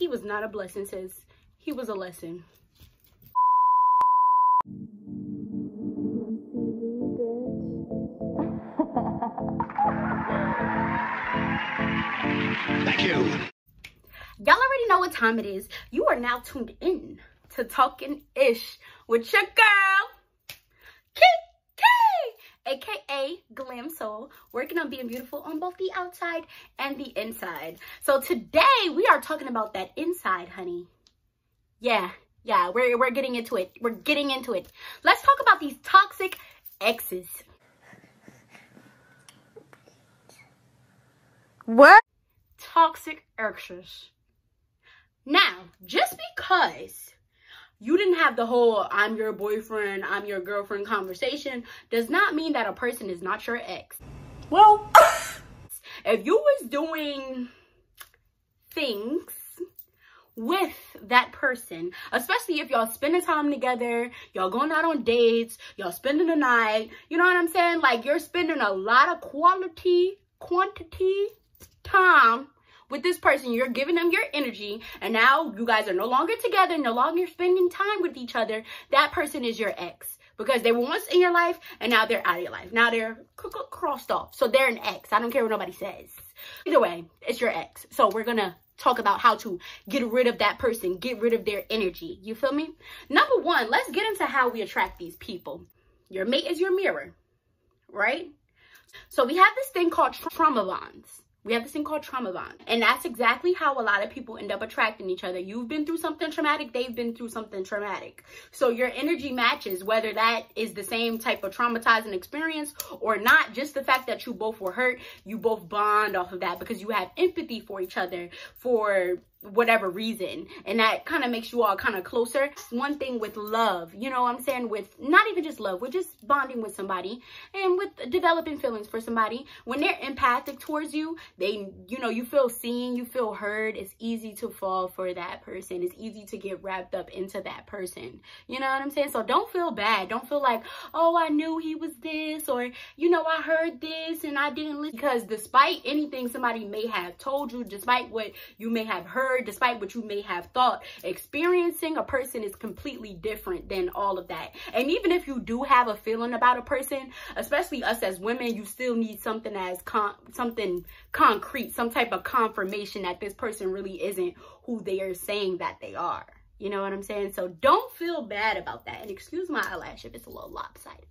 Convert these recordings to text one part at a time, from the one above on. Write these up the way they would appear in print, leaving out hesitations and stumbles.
He was not a blessing, sis. He was a lesson. Thank you. Y'all already know what time it is. You are now tuned in to Talking Ish with your girl, Kiki, aka Glam Soul, working on being beautiful on both the outside and the inside. So today we are talking about that inside, honey. Yeah, we're getting into it. We're getting into it. Let's talk about these toxic exes. What? Toxic exes. Now, just because you didn't have the whole I'm your boyfriend, I'm your girlfriend conversation does not mean that a person is not your ex. Well, if you was doing things with that person, especially if y'all spending time together, y'all going out on dates, y'all spending the night, you know what I'm saying? Like, you're spending a lot of quantity time with this person, you're giving them your energy, and now you guys are no longer together, no longer spending time with each other. That person is your ex, because they were once in your life and now they're out of your life. Now they're crossed off, so they're an ex. I don't care what nobody says. Either way, it's your ex. So we're gonna talk about how to get rid of that person, get rid of their energy. You feel me? Number one, let's get into how we attract these people. Your mate is your mirror, right? So we have this thing called trauma bonds. And that's exactly how a lot of people end up attracting each other. You've been through something traumatic, they've been through something traumatic. So your energy matches, whether that is the same type of traumatizing experience or not. Just the fact that you both were hurt, you both bond off of that because you have empathy for each other for whatever reason, and that kind of makes you all kind of closer. One thing with love, you know what I'm saying, with not even just love, with just bonding with somebody and with developing feelings for somebody, when they're empathic towards you, they, you know, you feel seen, you feel heard. It's easy to fall for that person. It's easy to get wrapped up into that person, you know what I'm saying? So don't feel bad. Don't feel like, oh, I knew he was this, or, you know, I heard this and I didn't listen. Because despite anything somebody may have told you, despite what you may have heard, despite what you may have thought, experiencing a person is completely different than all of that. And even if you do have a feeling about a person, especially us as women, you still need something as something concrete, some type of confirmation that this person really isn't who they are saying that they are. You know what I'm saying? So don't feel bad about that. And excuse my eyelash if it's a little lopsided.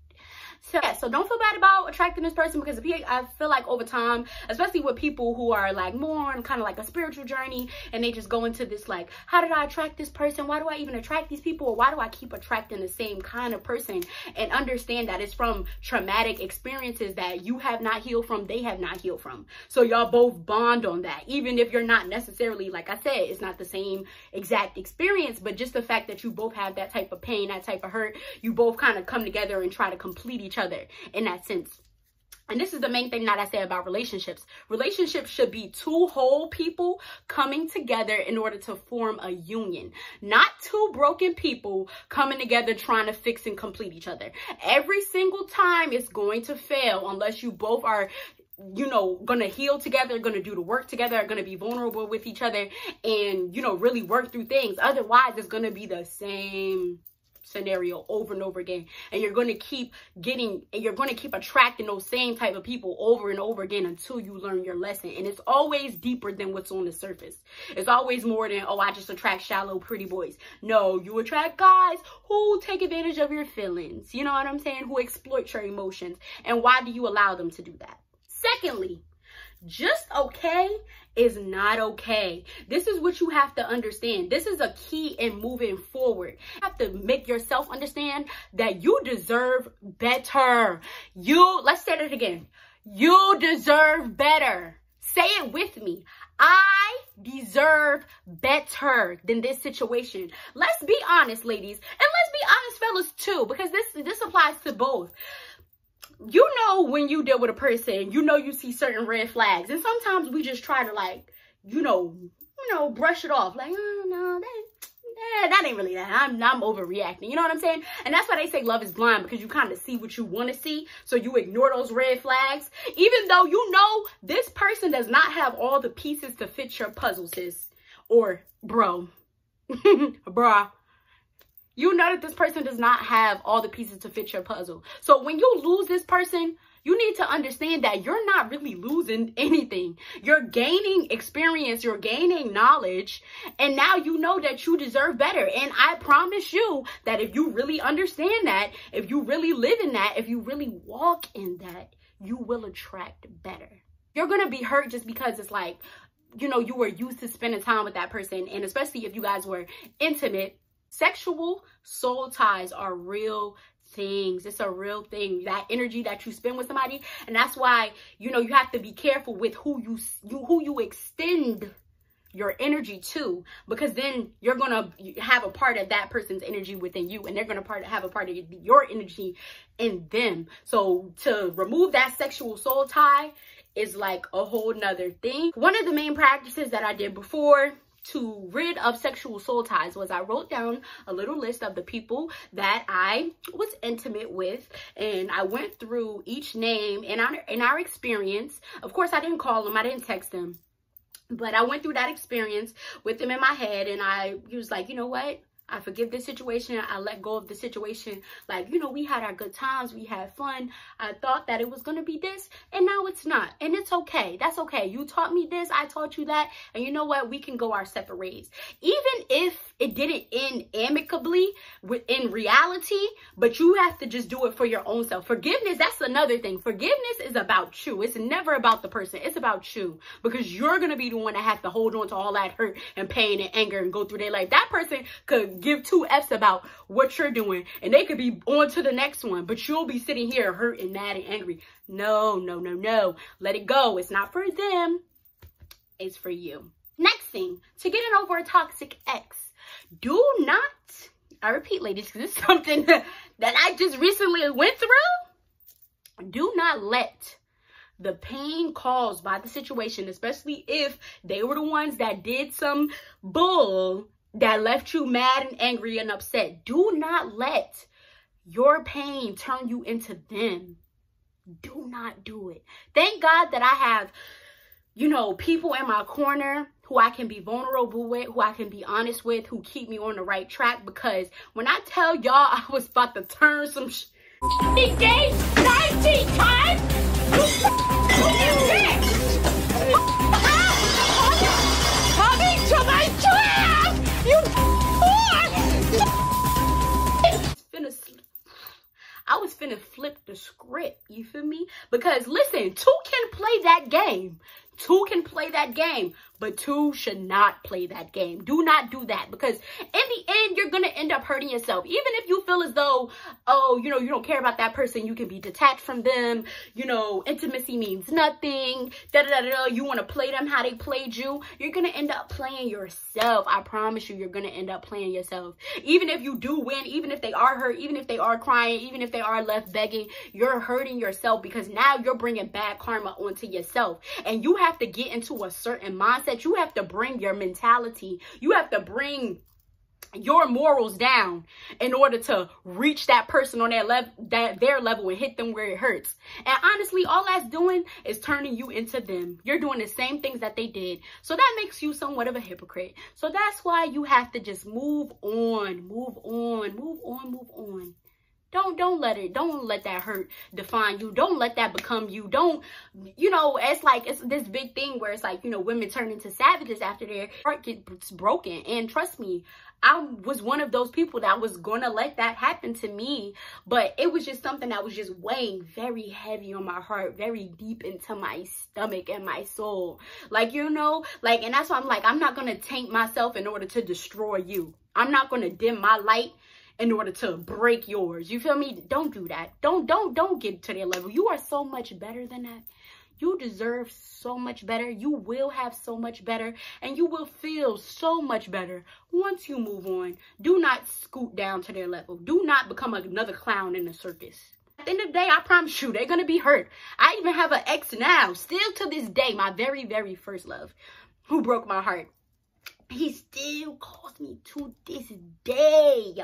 So yeah, so don't feel bad about attracting this person, because I feel like over time, especially with people who are like more on kind of like a spiritual journey, and they just go into this like, how did I attract this person? Why do I even attract these people? Or why do I keep attracting the same kind of person? And understand that it's from traumatic experiences that you have not healed from, they have not healed from. So y'all both bond on that, even if you're not necessarily, like I said, it's not the same exact experience, but just the fact that you both have that type of pain, that type of hurt, you both kind of come together and try to complete each other in that sense. And this is the main thing that I say about relationships. Relationships should be two whole people coming together in order to form a union, not two broken people coming together trying to fix and complete each other. Every single time it's going to fail unless you both are, you know, gonna heal together, gonna do the work together, are gonna be vulnerable with each other and, you know, really work through things. Otherwise, it's gonna be the same scenario over and over again, and you're going to keep attracting those same type of people over and over again until you learn your lesson. And it's always deeper than what's on the surface. It's always more than, oh, I just attract shallow pretty boys. No, you attract guys who take advantage of your feelings, you know what I'm saying, who exploit your emotions. And why do you allow them to do that? Secondly, just okay is not okay. This is what you have to understand. This is a key in moving forward. You have to make yourself understand that you deserve better. Let's say that again. You deserve better. Say it with me. I deserve better than this situation. Let's be honest, ladies. And let's be honest, fellas, too, because this applies to both. You know, when you deal with a person, you know, you see certain red flags, and sometimes we just try to, like, you know, brush it off, like, oh no, that ain't really that. I'm overreacting. You know what I'm saying? And that's why they say love is blind, because you kind of see what you want to see, so you ignore those red flags, even though you know this person does not have all the pieces to fit your puzzle, sis. or bro, bruh, you know that this person does not have all the pieces to fit your puzzle. So when you lose this person, you need to understand that you're not really losing anything. You're gaining experience, you're gaining knowledge, and now you know that you deserve better. And I promise you that if you really understand that, if you really live in that, if you really walk in that, you will attract better. You're going to be hurt just because it's like, you know, you were used to spending time with that person. And especially if you guys were intimate, sexual soul ties are real things. It's a real thing, that energy that you spend with somebody. And that's why, you know, you have to be careful with who you extend your energy to, because then you're gonna have a part of that person's energy within you, and they're gonna have a part of your energy in them. So to remove that sexual soul tie is like a whole nother thing. One of the main practices that I did before to rid of sexual soul ties was I wrote down a little list of the people that I was intimate with, and I went through each name in our experience. Of course, I didn't call them, I didn't text them, but I went through that experience with them in my head, and I was like, you know what? I forgive this situation. I let go of the situation. Like, you know, we had our good times. We had fun. I thought that it was going to be this, and now it's not. And it's okay. That's okay. You taught me this. I taught you that. And you know what? We can go our separate ways. Even if it didn't end amicably in reality, but you have to just do it for your own self. Forgiveness, that's another thing. Forgiveness is about you. It's never about the person. It's about you, because you're going to be the one that has to hold on to all that hurt and pain and anger and go through their life. That person could give two F's about what you're doing, and they could be on to the next one, but you'll be sitting here hurt and mad and angry. No, no, no, no. Let it go. It's not for them. It's for you. Next thing, to getting over a toxic ex, do not, I repeat, ladies, because it's something that I just recently went through. Do not let the pain caused by the situation, especially if they were the ones that did some bull that left you mad and angry and upset. Do not let your pain turn you into them. Do not do it. Thank God that I have, you know, people in my corner who I can be vulnerable with, who I can be honest with, who keep me on the right track. Because when I tell y'all I was about to turn some days 19 times, coming to my trap, you I was finna flip the script, you feel me? Because listen, two can play that game. Two can play that game, but two should not play that game. Do not do that, because in the end, you're going to end up hurting yourself. Even if you feel as though, oh, you know, you don't care about that person, you can be detached from them, you know, intimacy means nothing, you want to play them how they played you, you're going to end up playing yourself. I promise you, you're going to end up playing yourself. Even if you do win, even if they are hurt, even if they are crying, even if they are left begging, you're hurting yourself, because now you're bringing bad karma onto yourself. And you have to get into a certain mindset. You have to bring your mentality, you have to bring your morals down in order to reach that person on their level and hit them where it hurts. And honestly, all that's doing is turning you into them. You're doing the same things that they did, so that makes you somewhat of a hypocrite. So that's why you have to just move on, move on, move on, move on. Don't let that hurt define you. Don't let that become you. Don't, you know, it's like, it's this big thing where it's like, you know, women turn into savages after their heart gets broken. And trust me, I was one of those people that was going to let that happen to me. But it was just something that was just weighing very heavy on my heart, very deep into my stomach and my soul. Like, you know, like, and that's why I'm like, I'm not going to taint myself in order to destroy you. I'm not going to dim my light in order to break yours. You feel me? Don't do that. Don't get to their level. You are so much better than that. You deserve so much better. You will have so much better, and you will feel so much better once you move on. Do not scoot down to their level. Do not become another clown in the circus. At the end of the day, I promise you, they're going to be hurt. I even have an ex now, still to this day, my very, very first love, who broke my heart. He still calls me to this day.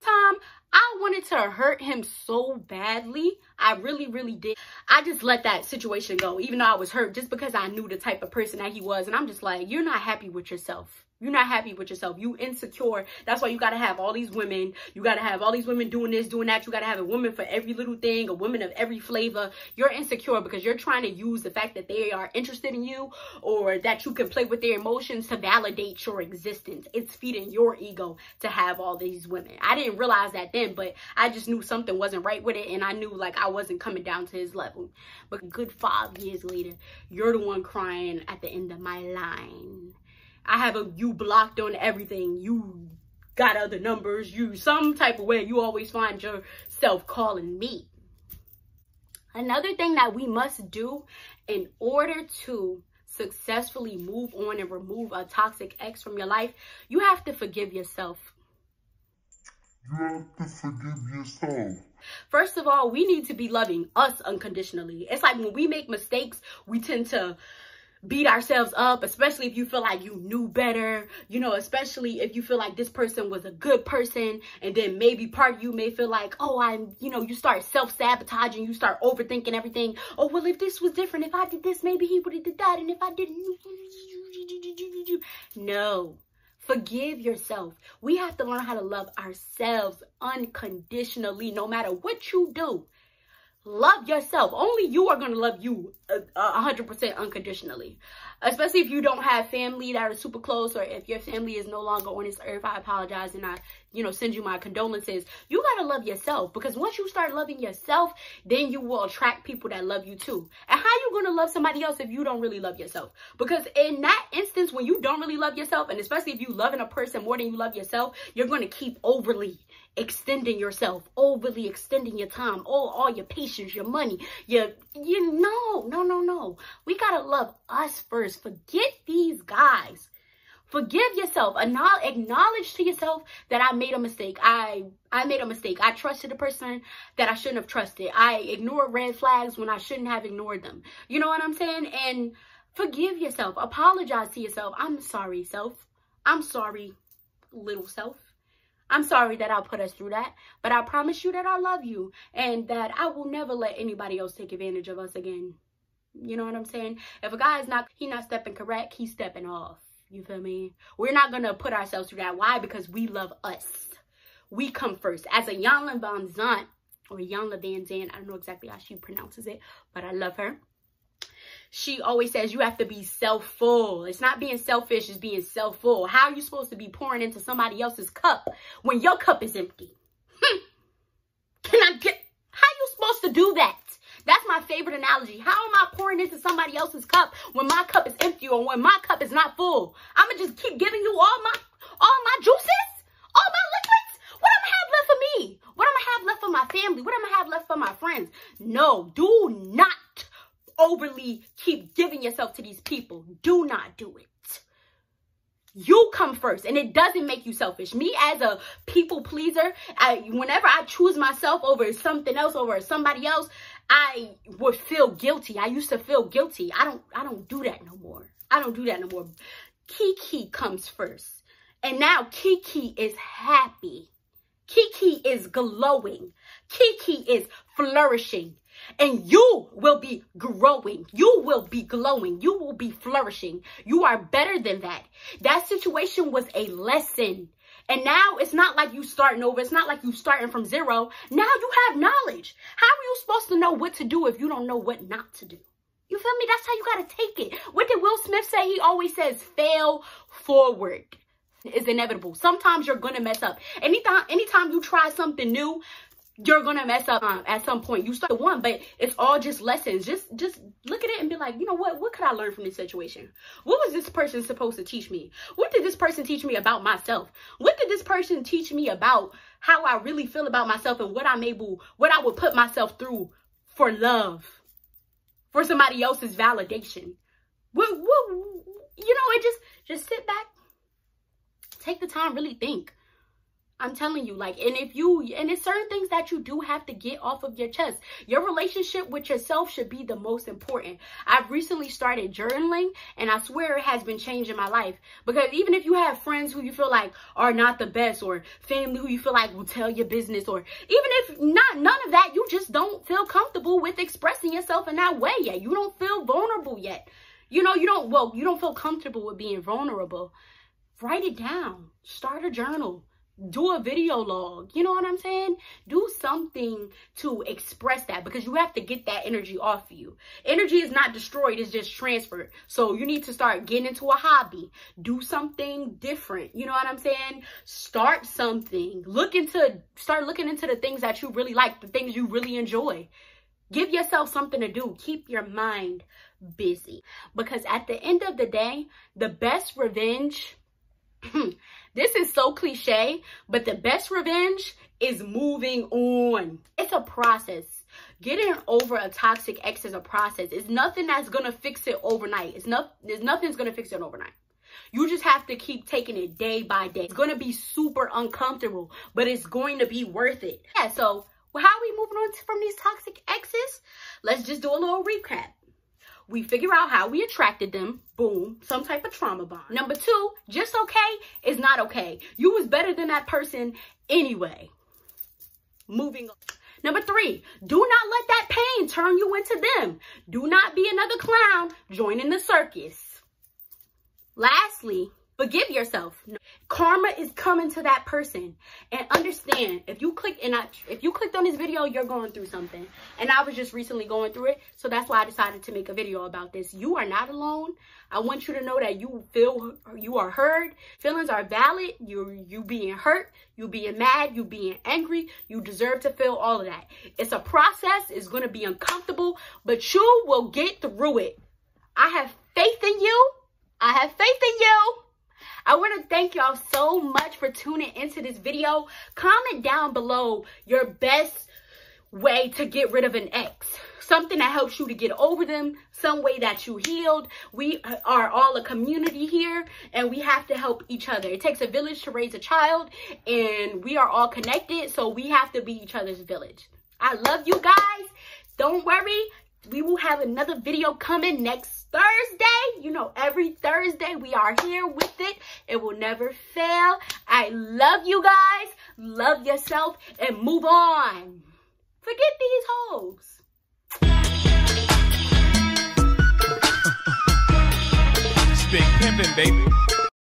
Time I wanted to hurt him so badly. I really, really did. I just let that situation go, even though I was hurt, just because I knew the type of person that he was. And I'm just like, you're not happy with yourself. You're not happy with yourself. You insecure. That's why you got to have all these women. You got to have all these women doing this, doing that. You got to have a woman for every little thing, a woman of every flavor. You're insecure because you're trying to use the fact that they are interested in you or that you can play with their emotions to validate your existence. It's feeding your ego to have all these women. I didn't realize that then, but I just knew something wasn't right with it. And I knew like I wasn't coming down to his level. But a good 5 years later, you're the one crying at the end of my line. I have you blocked on everything. You got other numbers. You some type of way. You always find yourself calling me. Another thing that we must do in order to successfully move on and remove a toxic ex from your life, you have to forgive yourself. You have to forgive yourself. First of all, we need to be loving us unconditionally. It's like when we make mistakes, we tend to beat ourselves up, especially if you feel like you knew better, you know, especially if you feel like this person was a good person, and then maybe part of you may feel like, oh, you start self-sabotaging, you start overthinking everything. Oh, well, if this was different, if I did this, maybe he would have did that, and if I didn't. No. Forgive yourself. We have to learn how to love ourselves unconditionally, no matter what you do. Love yourself. Only you are going to love you 100% unconditionally. Especially if you don't have family that are super close, or if your family is no longer on this earth. I apologize and I, send you my condolences. You got to love yourself, because once you start loving yourself, then you will attract people that love you too. And how you going to love somebody else if you don't really love yourself? Because in that instance, when you don't really love yourself, and especially if you loving a person more than you love yourself, you're going to keep overly extending yourself, overly extending your time, all your patience, your money, no. We gotta love us first. Forget these guys. Forgive yourself. Acknowledge to yourself that I made a mistake. I made a mistake. I trusted a person that I shouldn't have trusted. I ignored red flags when I shouldn't have ignored them. You know what I'm saying? And forgive yourself. Apologize to yourself. I'm sorry, self. I'm sorry, little self. I'm sorry that I put us through that, but I promise you that I love you and that I will never let anybody else take advantage of us again. You know what I'm saying? If a guy is not stepping correct, he's stepping off. You feel me? We're not going to put ourselves through that. Why? Because we love us. We come first. As a Iyanla Vanzant, or Iyanla Vanzant, I don't know exactly how she pronounces it, but I love her. She always says you have to be self-full. It's not being selfish, it's being self-full. How are you supposed to be pouring into somebody else's cup when your cup is empty? How you supposed to do that? That's my favorite analogy. How am I pouring into somebody else's cup when my cup is empty or when my cup is not full? I'm going to just keep giving you all my juices, all my liquids. What am I have left for me? What am I have left for my family? What am I have left for my friends? No, do not overly keep giving yourself to these people. Do not do it. You come first, and it doesn't make you selfish. Me as a people pleaser, whenever I choose myself over something else, over somebody else, I would feel guilty. I used to feel guilty. I don't do that no more. I don't do that no more. Kiki comes first, and now Kiki is happy. Kiki is glowing. Kiki is flourishing. And you will be growing. You will be glowing. You will be flourishing. You are better than that. That situation was a lesson. And now it's not like you starting over. It's not like you starting from zero. Now you have knowledge. How are you supposed to know what to do if you don't know what not to do? You feel me? That's how you got to take it. What did Will Smith say? He always says, fail forward. It's inevitable. Sometimes you're going to mess up. Anytime you try something new, you're gonna mess up at some point. You start one, but it's all just lessons. Just look at it and be like, you know what could I learn from this situation? What was this person supposed to teach me? What did this person teach me about myself? What did this person teach me about how I really feel about myself and what I would put myself through for love, for somebody else's validation? It just sit back, take the time, really think. I'm telling you, like, and it's certain things that you do have to get off of your chest. Your relationship with yourself should be the most important. I've recently started journaling, and I swear it has been changing my life. Because even if you have friends who you feel like are not the best, or family who you feel like will tell your business, or even if none of that, you just don't feel comfortable with expressing yourself in that way yet. You don't feel vulnerable yet. You know, you don't feel comfortable with being vulnerable. Write it down. Start a journal. Do a video log. You know what I'm saying? Do something to express that, because you have to get that energy off of you. Energy is not destroyed, it's just transferred. So you need to start getting into a hobby. Do something different. You know what I'm saying? Start something. Start looking into the things that you really like, the things you really enjoy. Give yourself something to do. Keep your mind busy. Because at the end of the day, the best revenge, this is so cliche, but the best revenge is moving on. It's a process. Getting over a toxic ex is a process. It's nothing that's going to fix it overnight. There's nothing's going to fix it overnight. You just have to keep taking it day by day. It's going to be super uncomfortable, but it's going to be worth it. Yeah, so how are we moving on from these toxic exes? Let's just do a little recap. We figure out how we attracted them. Boom. Some type of trauma bond. Number 2, just okay is not okay. You was better than that person anyway. Moving on. Number 3, do not let that pain turn you into them. Do not be another clown joining the circus. Lastly, forgive yourself. Karma is coming to that person. And understand, if you clicked on this video, you're going through something. And I was just recently going through it. So that's why I decided to make a video about this. You are not alone. I want you to know that you are heard. Feelings are valid. You being hurt, you being mad, you being angry. You deserve to feel all of that. It's a process. It's going to be uncomfortable, but you will get through it. I have faith in you. I have faith in you. I want to thank y'all so much for tuning into this video. Comment down below your best way to get rid of an ex. Something that helps you to get over them. Some way that you healed. We are all a community here, and we have to help each other. It takes a village to raise a child, and we are all connected, so we have to be each other's village. I love you guys. Don't worry. We will have another video coming next Thursday. You know, every Thursday we are here with it. It will never fail. I love you guys. Love yourself and move on. Forget these hoes. Big pimpin', baby.